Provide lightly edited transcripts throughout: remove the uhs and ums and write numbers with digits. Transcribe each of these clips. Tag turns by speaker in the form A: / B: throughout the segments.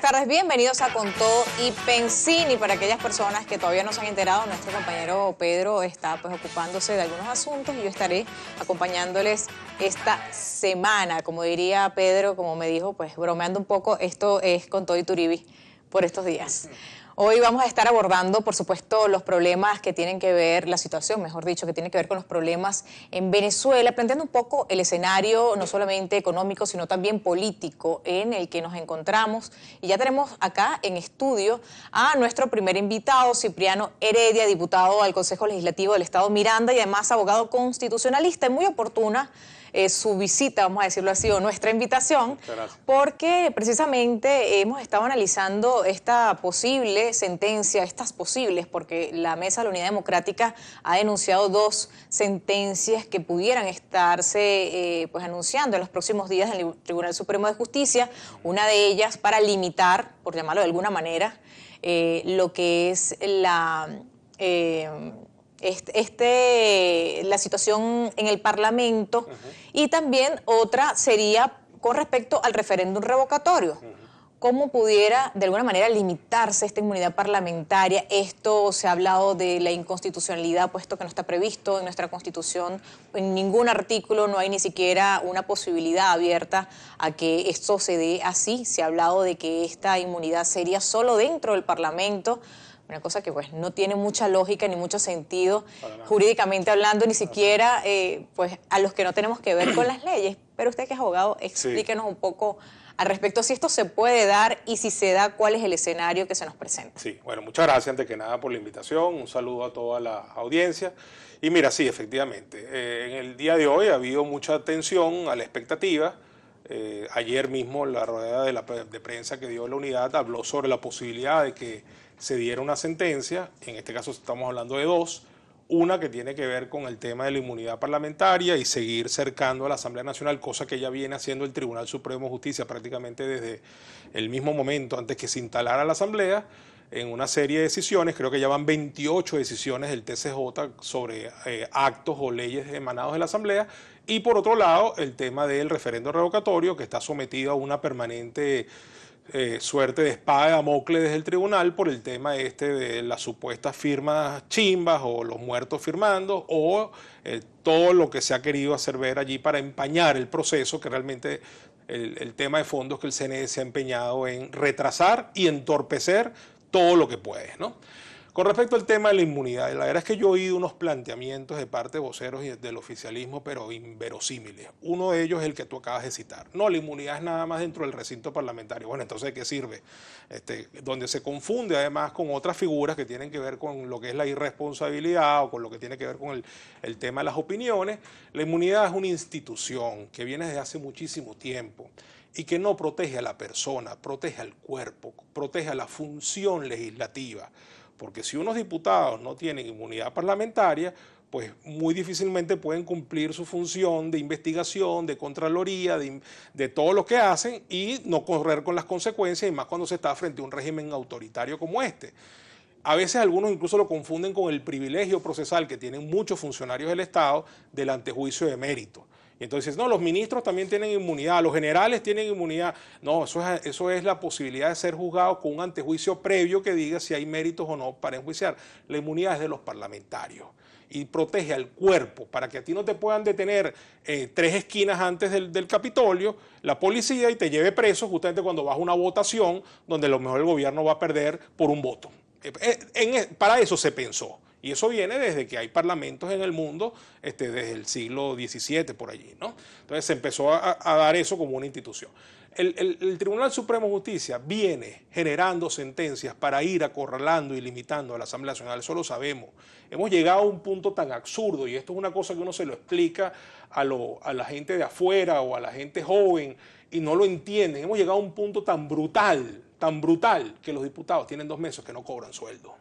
A: tardes, bienvenidos a Con Todo y Pensín. Y para aquellas personas que todavía no se han enterado, nuestro compañero Pedro está ocupándose de algunos asuntos y yo estaré acompañándoles esta semana. Como diría Pedro, como me dijo, bromeando un poco, esto es Con Todo y Turibi por estos días. Hoy vamos a estar abordando, por supuesto, los problemas que tienen que ver, la situación, mejor dicho, que tiene que ver con los problemas en Venezuela, planteando un poco el escenario no solamente económico, sino también político en el que nos encontramos. Y ya tenemos acá en estudio a nuestro primer invitado, Cipriano Heredia, diputado al Consejo Legislativo del Estado Miranda y además abogado constitucionalista. Y muy oportuna su visita, vamos a decirlo así, o nuestra invitación, porque precisamente hemos estado analizando esta posible sentencia, estas posibles, porque la Mesa de la Unidad Democrática ha denunciado dos sentencias que pudieran estarse anunciando en los próximos días en el Tribunal Supremo de Justicia, una de ellas para limitar, por llamarlo de alguna manera, lo que es la situación en el Parlamento, y también otra sería con respecto al referéndum revocatorio. ¿Cómo pudiera de alguna manera limitarse esta inmunidad parlamentaria? Esto se ha hablado de la inconstitucionalidad, puesto que no está previsto en nuestra Constitución, en ningún artículo no hay ni siquiera una posibilidad abierta a que esto se dé así. Se ha hablado de que esta inmunidad sería solo dentro del Parlamento, una cosa que no tiene mucha lógica ni mucho sentido jurídicamente hablando, ni siquiera a los que no tenemos que ver con las leyes. Pero usted que es abogado, explíquenos un poco al respecto, si esto se puede dar y si se da, cuál es el escenario que se nos presenta.
B: Sí, bueno, muchas gracias antes que nada por la invitación, un saludo a toda la audiencia. Y mira, sí, efectivamente, en el día de hoy ha habido mucha atención a la expectativa. Ayer mismo la rueda de prensa que dio la unidad habló sobre la posibilidad de que se diera una sentencia, en este caso estamos hablando de dos, una que tiene que ver con el tema de la inmunidad parlamentaria y seguir cercando a la Asamblea Nacional, cosa que ya viene haciendo el Tribunal Supremo de Justicia prácticamente desde el mismo momento antes que se instalara la Asamblea, en una serie de decisiones, creo que ya van 28 decisiones del TCJ sobre actos o leyes emanados de la Asamblea, y por otro lado el tema del referendo revocatorio que está sometido a una permanente suerte de espada de Damocles desde el tribunal por el tema de las supuestas firmas chimbas o los muertos firmando o todo lo que se ha querido hacer ver allí para empañar el proceso, que realmente el tema de fondo es que el CNE se ha empeñado en retrasar y entorpecer todo lo que puede, ¿no? Con respecto al tema de la inmunidad, la verdad es que yo he oído unos planteamientos de parte de voceros y del oficialismo, pero inverosímiles. Uno de ellos es el que tú acabas de citar. No, la inmunidad es nada más dentro del recinto parlamentario. Bueno, entonces, ¿de qué sirve? Donde se confunde además con otras figuras que tienen que ver con lo que es la irresponsabilidad o con lo que tiene que ver con el tema de las opiniones. La inmunidad es una institución que viene desde hace muchísimo tiempo y que no protege a la persona, protege al cuerpo, protege a la función legislativa. Porque si unos diputados no tienen inmunidad parlamentaria, pues muy difícilmente pueden cumplir su función de investigación, de contraloría, de todo lo que hacen y no correr con las consecuencias, y más cuando se está frente a un régimen autoritario como este. A veces algunos incluso lo confunden con el privilegio procesal que tienen muchos funcionarios del Estado del antejuicio de mérito. Y entonces, no, los ministros también tienen inmunidad, los generales tienen inmunidad. No, eso es la posibilidad de ser juzgados con un antejuicio previo que diga si hay méritos o no para enjuiciar. La inmunidad es de los parlamentarios y protege al cuerpo para que a ti no te puedan detener 3 esquinas antes del Capitolio, la policía, y te lleve preso justamente cuando vas a una votación donde a lo mejor el gobierno va a perder por un voto. Para eso se pensó. Y eso viene desde que hay parlamentos en el mundo, desde el siglo XVII por allí, ¿no? Entonces se empezó a dar eso como una institución. El Tribunal Supremo de Justicia viene generando sentencias para ir acorralando y limitando a la Asamblea Nacional, eso lo sabemos. Hemos llegado a un punto tan absurdo, y esto es una cosa que uno se lo explica a la gente de afuera o a la gente joven y no lo entienden. Hemos llegado a un punto tan brutal, que los diputados tienen 2 meses que no cobran sueldo.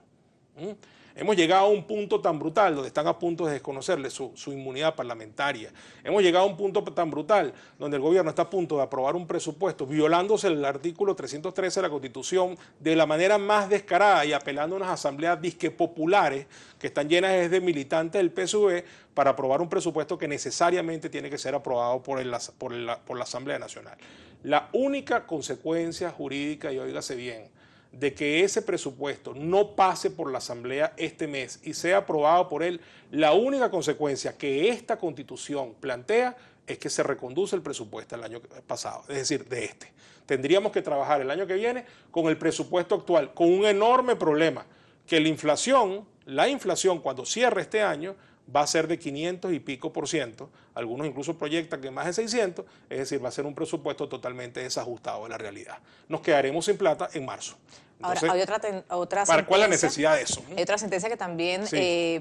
B: Hemos llegado a un punto tan brutal donde están a punto de desconocerle su inmunidad parlamentaria. Hemos llegado a un punto tan brutal donde el gobierno está a punto de aprobar un presupuesto violándose el artículo 313 de la Constitución de la manera más descarada y apelando a unas asambleas disque populares que están llenas de militantes del PSV para aprobar un presupuesto que necesariamente tiene que ser aprobado por la Asamblea Nacional. La única consecuencia jurídica, y óigase bien, de que ese presupuesto no pase por la Asamblea este mes y sea aprobado por él, la única consecuencia que esta Constitución plantea es que se reconduce el presupuesto del año pasado, es decir, de este. Tendríamos que trabajar el año que viene con el presupuesto actual, con un enorme problema, que la inflación cuando cierre este año va a ser de 500 y pico %, algunos incluso proyectan que más de 600, es decir, va a ser un presupuesto totalmente desajustado de la realidad. Nos quedaremos sin plata en marzo. Entonces,
A: ahora, hay otra
B: ¿para cuál es la necesidad de eso?
A: Hay otra sentencia que también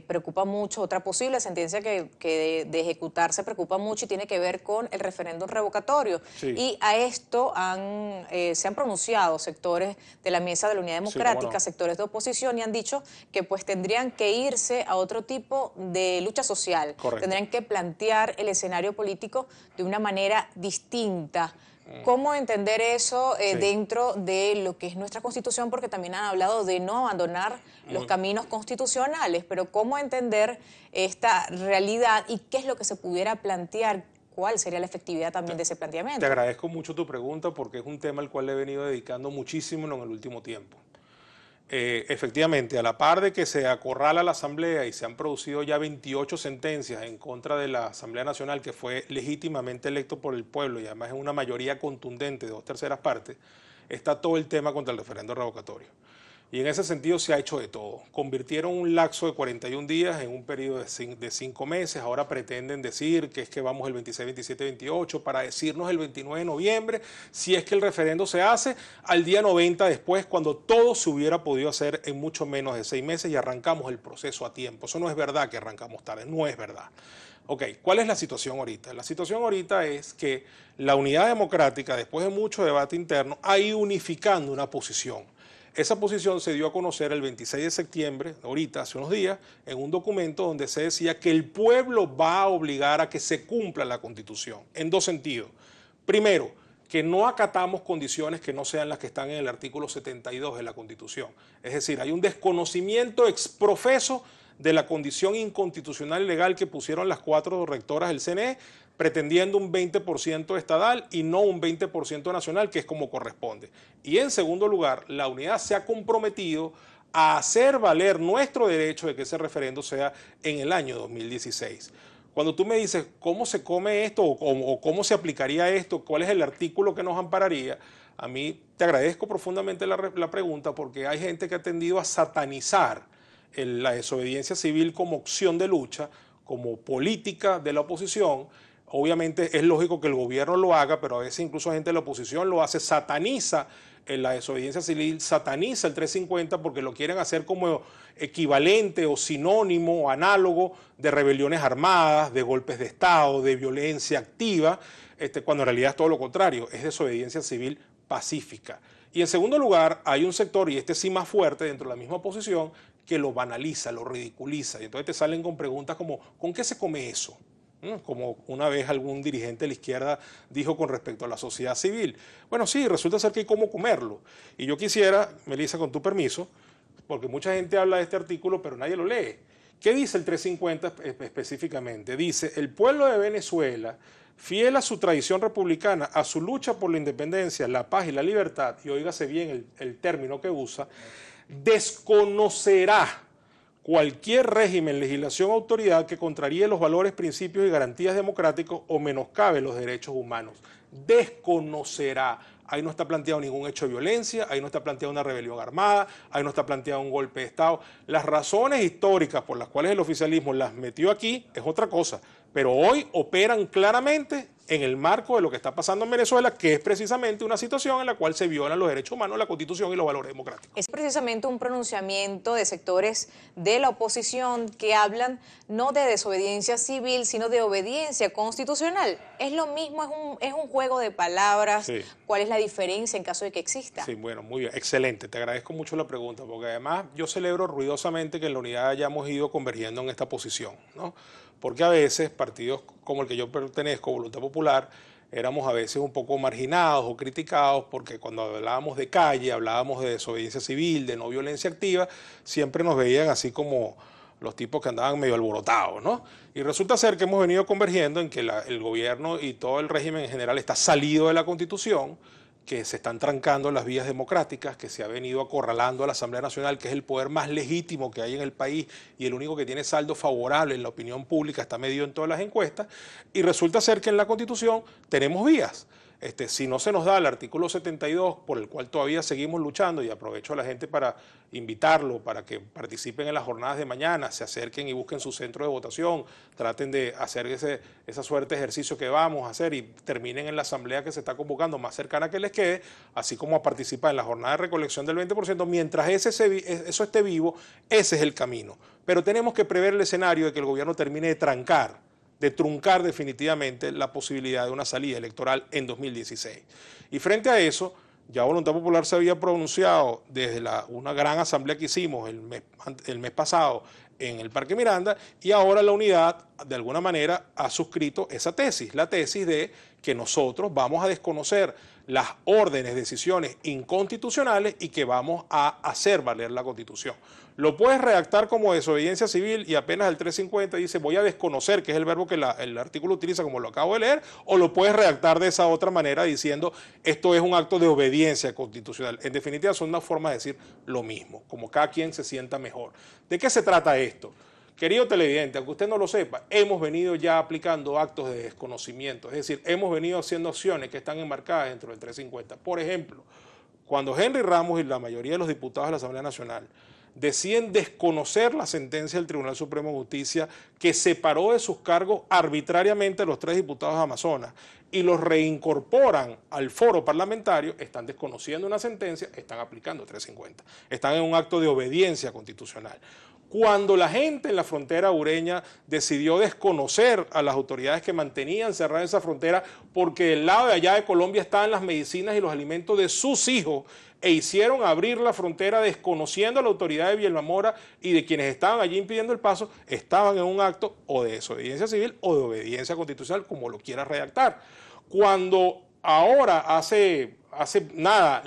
A: preocupa mucho, otra posible sentencia que de ejecutarse preocupa mucho y tiene que ver con el referéndum revocatorio. Sí. Y a esto se han pronunciado sectores de la Mesa de la Unidad Democrática, sectores de oposición, y han dicho que pues tendrían que irse a otro tipo de lucha social. Correcto. Tendrían que plantear el escenario político de una manera distinta. ¿Cómo entender eso dentro de lo que es nuestra Constitución? Porque también han hablado de no abandonar los caminos constitucionales, pero ¿cómo entender esta realidad y qué es lo que se pudiera plantear? ¿Cuál sería la efectividad también de ese planteamiento?
B: Te agradezco mucho tu pregunta porque es un tema al cual le he venido dedicando muchísimo en el último tiempo. Efectivamente, a la par de que se acorrala la Asamblea y se han producido ya 28 sentencias en contra de la Asamblea Nacional, que fue legítimamente electo por el pueblo y además es una mayoría contundente de 2/3 partes, está todo el tema contra el referendo revocatorio. Y en ese sentido se ha hecho de todo. Convirtieron un lapso de 41 días en un periodo de 5 meses. Ahora pretenden decir que es que vamos el 26, 27, 28 para decirnos el 29 de noviembre, si es que el referendo se hace, al día 90 después, cuando todo se hubiera podido hacer en mucho menos de 6 meses y arrancamos el proceso a tiempo. Eso no es verdad que arrancamos tarde, no es verdad. Ok, ¿cuál es la situación ahorita? La situación ahorita es que la Unidad Democrática, después de mucho debate interno, ha ido unificando una posición. Esa posición se dio a conocer el 26 de septiembre, ahorita, hace unos días, en un documento donde se decía que el pueblo va a obligar a que se cumpla la Constitución, en dos sentidos. Primero, que no acatamos condiciones que no sean las que están en el artículo 72 de la Constitución. Es decir, hay un desconocimiento exprofeso de la condición inconstitucional y legal que pusieron las 4 rectoras del CNE, pretendiendo un 20% estadal y no un 20% nacional, que es como corresponde. Y en segundo lugar, la unidad se ha comprometido a hacer valer nuestro derecho de que ese referendo sea en el año 2016. Cuando tú me dices cómo se come esto o cómo se aplicaría esto, cuál es el artículo que nos ampararía, a mí te agradezco profundamente la pregunta porque hay gente que ha tendido a satanizar la desobediencia civil como opción de lucha, como política de la oposición. Obviamente es lógico que el gobierno lo haga, pero a veces incluso gente de la oposición lo hace, sataniza la desobediencia civil, sataniza el 350 porque lo quieren hacer como equivalente o sinónimo o análogo de rebeliones armadas, de golpes de Estado, de violencia activa, cuando en realidad es todo lo contrario, es desobediencia civil pacífica. Y en segundo lugar, hay un sector, y este sí más fuerte dentro de la misma oposición, que lo banaliza, lo ridiculiza, y entonces te salen con preguntas como, ¿con qué se come eso? Como una vez algún dirigente de la izquierda dijo con respecto a la sociedad civil. Bueno, sí, resulta ser que hay cómo comerlo. Y yo quisiera, Melissa, con tu permiso, porque mucha gente habla de este artículo, pero nadie lo lee. ¿Qué dice el 350 específicamente? Dice, el pueblo de Venezuela, fiel a su tradición republicana, a su lucha por la independencia, la paz y la libertad, y óigase bien el término que usa, desconocerá cualquier régimen, legislación o autoridad que contraríe los valores, principios y garantías democráticos o menoscabe los derechos humanos. Desconocerá. Ahí no está planteado ningún hecho de violencia, ahí no está planteada una rebelión armada, ahí no está planteado un golpe de Estado. Las razones históricas por las cuales el oficialismo las metió aquí es otra cosa, pero hoy operan claramente en el marco de lo que está pasando en Venezuela, que es precisamente una situación en la cual se violan los derechos humanos, la Constitución y los valores democráticos.
A: Es precisamente un pronunciamiento de sectores de la oposición que hablan no de desobediencia civil, sino de obediencia constitucional. ¿Es lo mismo? ¿Es un juego de palabras?
B: Sí.
A: ¿Cuál es la diferencia en caso de que exista?
B: Sí, bueno, muy bien, excelente, te agradezco mucho la pregunta, porque además yo celebro ruidosamente que en la unidad hayamos ido convergiendo en esta posición, ¿no? Porque a veces partidos como el que yo pertenezco, Voluntad Popular, éramos a veces un poco marginados o criticados porque cuando hablábamos de calle, hablábamos de desobediencia civil, de no violencia activa, siempre nos veían así como los tipos que andaban medio alborotados, ¿no? Y resulta ser que hemos venido convergiendo en que el gobierno y todo el régimen en general está salido de la Constitución, que se están trancando las vías democráticas, que se ha venido acorralando a la Asamblea Nacional, que es el poder más legítimo que hay en el país y el único que tiene saldo favorable en la opinión pública, está medido en todas las encuestas, y resulta ser que en la Constitución tenemos vías. Si no se nos da el artículo 72, por el cual todavía seguimos luchando, y aprovecho a la gente para invitarlo, para que participen en las jornadas de mañana, se acerquen y busquen su centro de votación, traten de hacer esa suerte de ejercicio que vamos a hacer y terminen en la asamblea que se está convocando más cercana que les quede, así como a participar en la jornada de recolección del 20%, mientras eso esté vivo, ese es el camino. Pero tenemos que prever el escenario de que el gobierno termine de truncar definitivamente la posibilidad de una salida electoral en 2016. Y frente a eso, ya Voluntad Popular se había pronunciado desde una gran asamblea que hicimos el mes pasado en el Parque Miranda, y ahora la unidad de alguna manera ha suscrito esa tesis, la tesis de que nosotros vamos a desconocer las órdenes, decisiones inconstitucionales y que vamos a hacer valer la Constitución. Lo puedes redactar como desobediencia civil y apenas el 350 dice voy a desconocer, que es el verbo que el artículo utiliza como lo acabo de leer, o lo puedes redactar de esa otra manera diciendo esto es un acto de obediencia constitucional. En definitiva son una forma de decir lo mismo, como cada quien se sienta mejor. ¿De qué se trata esto? Querido televidente, aunque usted no lo sepa, hemos venido ya aplicando actos de desconocimiento, es decir, hemos venido haciendo acciones que están enmarcadas dentro del 350. Por ejemplo, cuando Henry Ramos y la mayoría de los diputados de la Asamblea Nacional deciden desconocer la sentencia del Tribunal Supremo de Justicia que separó de sus cargos arbitrariamente a los 3 diputados de Amazonas y los reincorporan al foro parlamentario, están desconociendo una sentencia, están aplicando 350, están en un acto de obediencia constitucional. Cuando la gente en la frontera ureña decidió desconocer a las autoridades que mantenían cerrada esa frontera porque del lado de allá de Colombia estaban las medicinas y los alimentos de sus hijos e hicieron abrir la frontera desconociendo a la autoridad de Villahermosa y de quienes estaban allí impidiendo el paso, estaban en un acto o de desobediencia civil o de obediencia constitucional, como lo quiera redactar. Cuando ahora hace nada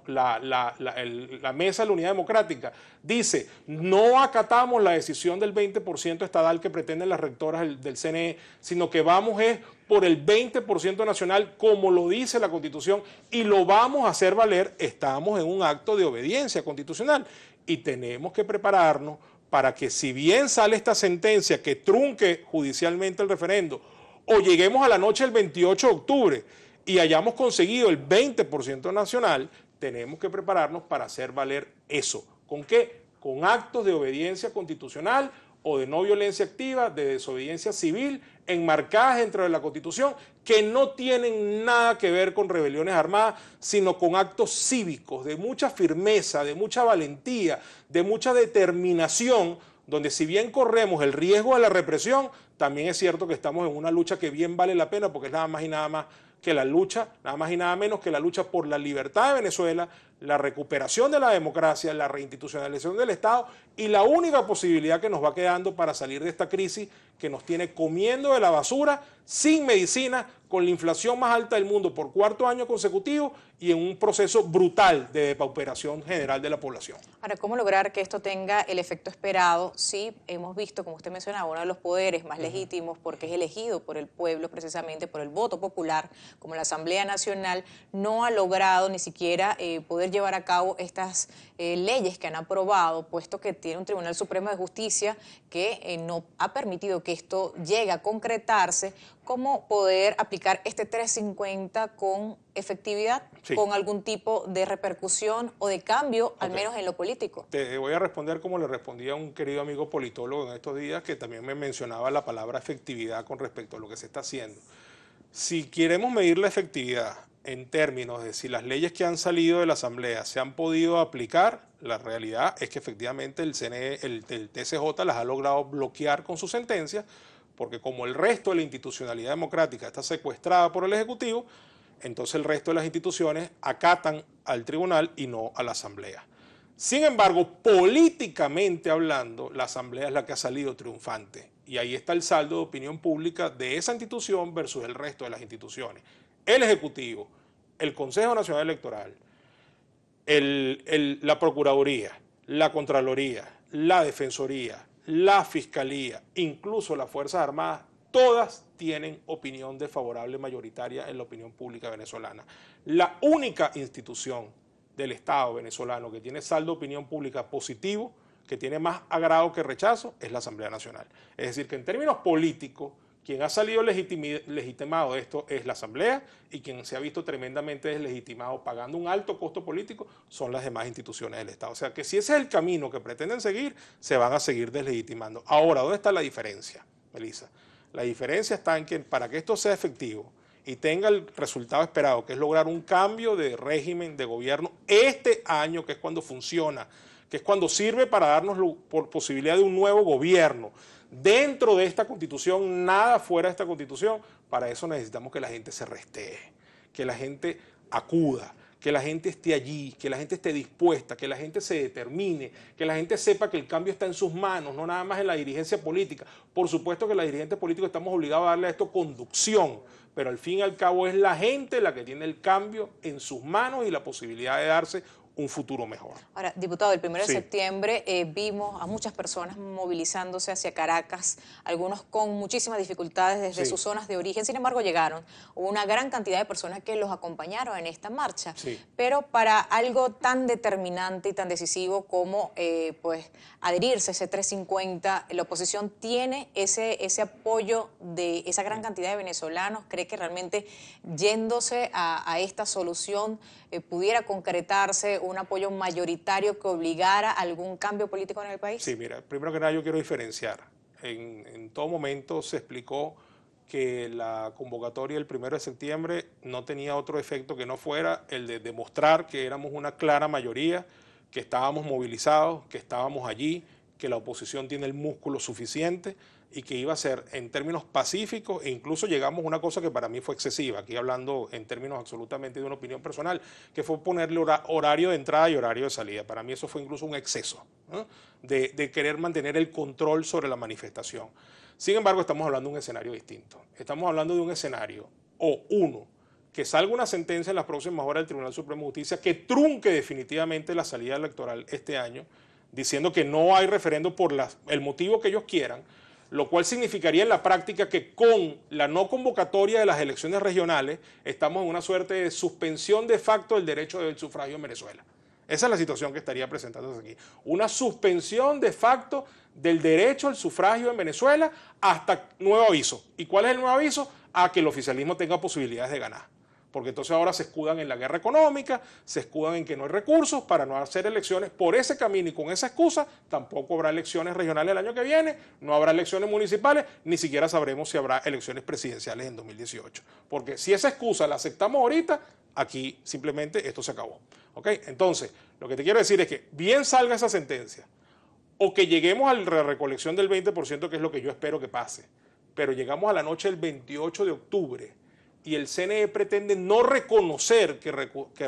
B: la mesa de la Unidad Democrática dice no acatamos la decisión del 20% estatal que pretenden las rectoras del CNE, sino que vamos por el 20% nacional como lo dice la Constitución y lo vamos a hacer valer, estamos en un acto de obediencia constitucional y tenemos que prepararnos para que si bien sale esta sentencia que trunque judicialmente el referendo o lleguemos a la noche del 28 de octubre y hayamos conseguido el 20% nacional, tenemos que prepararnos para hacer valer eso. ¿Con qué? Con actos de obediencia constitucional o de no violencia activa, de desobediencia civil, enmarcadas dentro de la Constitución, que no tienen nada que ver con rebeliones armadas, sino con actos cívicos, de mucha firmeza, de mucha valentía, de mucha determinación, donde si bien corremos el riesgo de la represión, también es cierto que estamos en una lucha que bien vale la pena, porque es nada más y nada más que la lucha, nada más y nada menos que la lucha por la libertad de Venezuela, la recuperación de la democracia, la reinstitucionalización del Estado y la única posibilidad que nos va quedando para salir de esta crisis que nos tiene comiendo de la basura, sin medicina, con la inflación más alta del mundo por 4º año consecutivo y en un proceso brutal de depauperación general de la población.
A: Ahora, ¿cómo lograr que esto tenga el efecto esperado? Sí, hemos visto, como usted mencionaba, uno de los poderes más legítimos porque es elegido por el pueblo, precisamente por el voto popular, como la Asamblea Nacional, no ha logrado ni siquiera poder llevar a cabo estas leyes que han aprobado, puesto que tiene un Tribunal Supremo de Justicia que no ha permitido que esto llegue a concretarse. ¿Cómo poder aplicar este 350 con efectividad, sí, con algún tipo de repercusión o de cambio, al menos en lo político?
B: Te voy a responder como le respondía a un querido amigo politólogo en estos días, que también me mencionaba la palabra efectividad con respecto a lo que se está haciendo. Si queremos medir la efectividad en términos de si las leyes que han salido de la Asamblea se han podido aplicar, la realidad es que efectivamente el TSJ las ha logrado bloquear con su sentencia, porque como el resto de la institucionalidad democrática está secuestrada por el Ejecutivo, entonces el resto de las instituciones acatan al tribunal y no a la Asamblea. Sin embargo, políticamente hablando, la Asamblea es la que ha salido triunfante. Y ahí está el saldo de opinión pública de esa institución versus el resto de las instituciones. El Ejecutivo, el Consejo Nacional Electoral, la Procuraduría, la Contraloría, la Defensoría, la Fiscalía, incluso las Fuerzas Armadas, todas tienen opinión desfavorable mayoritaria en la opinión pública venezolana. La única institución del Estado venezolano que tiene saldo de opinión pública positivo, que tiene más agrado que rechazo, es la Asamblea Nacional. Es decir, que en términos políticos, quien ha salido legitimado de esto es la Asamblea, y quien se ha visto tremendamente deslegitimado pagando un alto costo político son las demás instituciones del Estado. O sea que si ese es el camino que pretenden seguir, se van a seguir deslegitimando. Ahora, ¿dónde está la diferencia, Melissa? La diferencia está en que para que esto sea efectivo y tenga el resultado esperado, que es lograr un cambio de régimen de gobierno este año, que es cuando funciona, que es cuando sirve para darnos por posibilidad de un nuevo gobierno dentro de esta Constitución, nada fuera de esta Constitución. Para eso necesitamos que la gente se restee, que la gente acuda, que la gente esté allí, que la gente esté dispuesta, que la gente se determine, que la gente sepa que el cambio está en sus manos, no nada más en la dirigencia política. Por supuesto que los dirigentes políticos estamos obligados a darle a esto conducción, pero al fin y al cabo es la gente la que tiene el cambio en sus manos y la posibilidad de darse un futuro mejor.
A: Ahora, diputado, el 1 de septiembre vimos a muchas personas movilizándose hacia Caracas, algunos con muchísimas dificultades desde sus zonas de origen, sin embargo llegaron. Hubo una gran cantidad de personas que los acompañaron en esta marcha, pero para algo tan determinante y tan decisivo como pues adherirse a ese 350, la oposición tiene ese apoyo de esa gran cantidad de venezolanos. ¿Cree que realmente yéndose a esta solución pudiera concretarse un apoyo mayoritario que obligara a algún cambio político en el país?
B: Sí, mira, primero que nada yo quiero diferenciar. En todo momento se explicó que la convocatoria del 1 de septiembre no tenía otro efecto que no fuera el de demostrar que éramos una clara mayoría, que estábamos movilizados, que estábamos allí, que la oposición tiene el músculo suficiente y que iba a ser en términos pacíficos, e incluso llegamos a una cosa que para mí fue excesiva, aquí hablando en términos absolutamente de una opinión personal, que fue ponerle horario de entrada y horario de salida. Para mí eso fue incluso un exceso, ¿no? de querer mantener el control sobre la manifestación. Sin embargo, estamos hablando de un escenario distinto. Estamos hablando de un escenario, que salga una sentencia en las próximas horas del Tribunal Supremo de Justicia que trunque definitivamente la salida electoral este año, diciendo que no hay referendo por el motivo que ellos quieran, lo cual significaría en la práctica que con la no convocatoria de las elecciones regionales estamos en una suerte de suspensión de facto del derecho del sufragio en Venezuela. Esa es la situación que estaría presentándose aquí. Una suspensión de facto del derecho al sufragio en Venezuela hasta nuevo aviso. ¿Y cuál es el nuevo aviso? A que el oficialismo tenga posibilidades de ganar. Porque entonces ahora se escudan en la guerra económica, se escudan en que no hay recursos para no hacer elecciones. Por ese camino y con esa excusa, tampoco habrá elecciones regionales el año que viene, no habrá elecciones municipales, ni siquiera sabremos si habrá elecciones presidenciales en 2018. Porque si esa excusa la aceptamos ahorita, aquí simplemente esto se acabó. ¿Ok? Entonces, lo que te quiero decir es que bien salga esa sentencia, o que lleguemos a la recolección del 20%, que es lo que yo espero que pase, pero llegamos a la noche del 28 de octubre, y el CNE pretende no reconocer que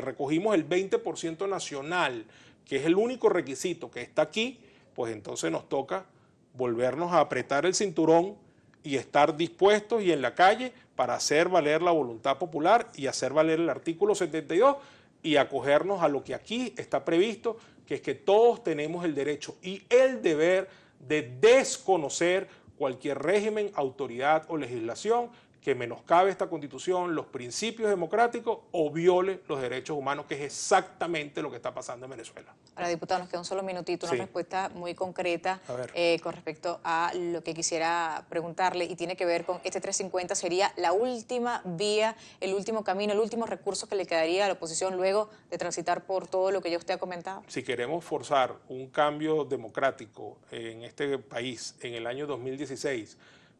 B: recogimos el 20% nacional, que es el único requisito que está aquí, pues entonces nos toca volvernos a apretar el cinturón y estar dispuestos y en la calle para hacer valer la voluntad popular y hacer valer el artículo 72 y acogernos a lo que aquí está previsto, que es que todos tenemos el derecho y el deber de desconocer cualquier régimen, autoridad o legislación que menoscabe esta Constitución, los principios democráticos o viole los derechos humanos, que es exactamente lo que está pasando en Venezuela.
A: Ahora, diputado, nos queda un solo minutito, una respuesta muy concreta con respecto a lo que quisiera preguntarle, y tiene que ver con este 350, sería la última vía, el último camino, el último recurso que le quedaría a la oposición luego de transitar por todo lo que ya usted ha comentado.
B: Si queremos forzar un cambio democrático en este país en el año 2016,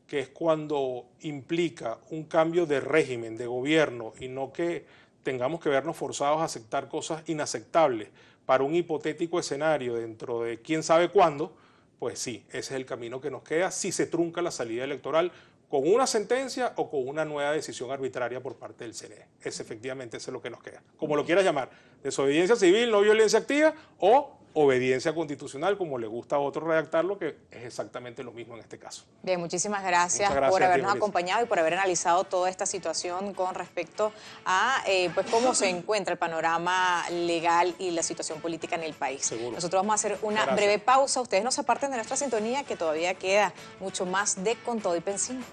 B: que es cuando implica un cambio de régimen, de gobierno, y no que tengamos que vernos forzados a aceptar cosas inaceptables para un hipotético escenario dentro de quién sabe cuándo, pues sí, ese es el camino que nos queda si se trunca la salida electoral con una sentencia o con una nueva decisión arbitraria por parte del CNE. Efectivamente, eso es lo que nos queda. Como lo quieras llamar, desobediencia civil, no violencia activa o obediencia constitucional, como le gusta a otros redactarlo, que es exactamente lo mismo en este caso.
A: Bien, muchas gracias por
B: a ti,
A: habernos
B: Melissa,
A: acompañado y por haber analizado toda esta situación con respecto a pues cómo se encuentra el panorama legal y la situación política en el país.
B: Seguro.
A: Nosotros vamos a hacer una
B: Gracias.
A: breve pausa. Ustedes no se aparten de nuestra sintonía, que todavía queda mucho más de Con Todo y Pensín.